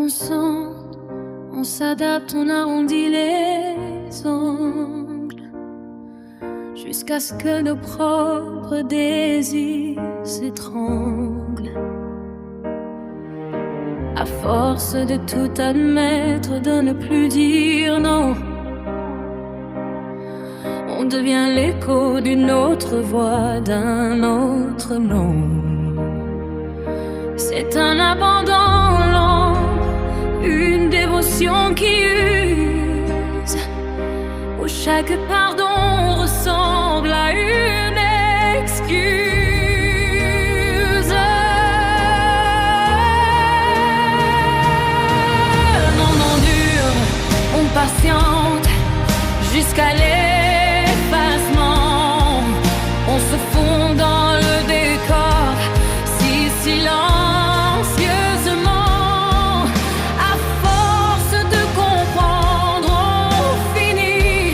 consente, on s'adapte, on arrondit les ongles, jusqu'à ce que nos propres désirs s'étranglent. À force de tout admettre, de ne plus dire non, on devient l'écho d'une autre voix, d'un autre nom. C'est un abandon lent, une dévotion qui use, où chaque pardon ressemble à une excuse. Non, on endure, on patiente jusqu'à l'effacement. On se fond dans le décor si silencieusement. À force de comprendre, on finit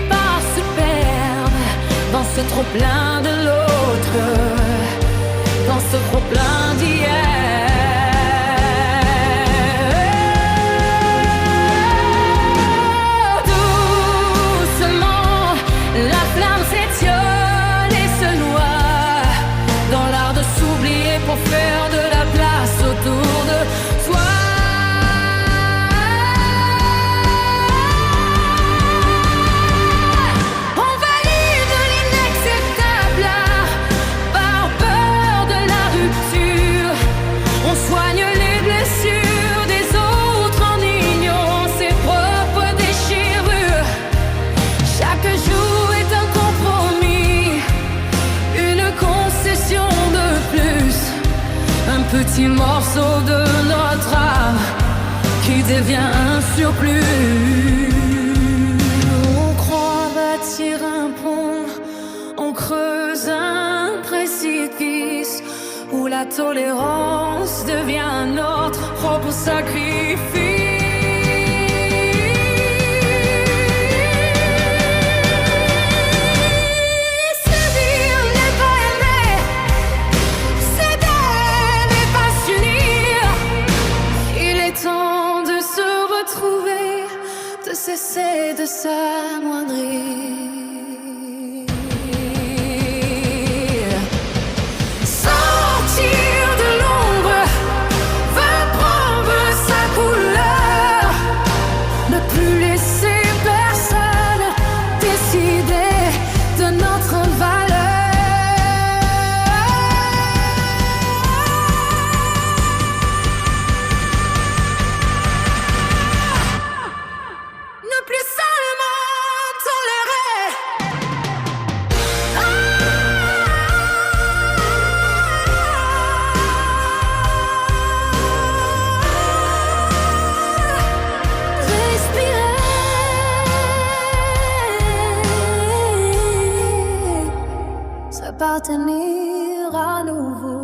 par se perdre dans ce trop-plein de l'autre, dans ce trop-plein d'hier. Pour faire de la place autour de soi. On valide l'inacceptable par peur de la rupture. On soigne les blessures des autres en ignorant ses propres déchirures. Chaque jour est un compromis, une concession de plus. Un petit morceau de notre âme qui devient un surplus. On croit bâtir un pont, on creuse un précipice où la tolérance devient notre propre sacrifice. De cesser de s'amoindrir. Sortir de l'ombre va prendre sa couleur. Ne plus laisser personne décider de notre appartenir à nouveau.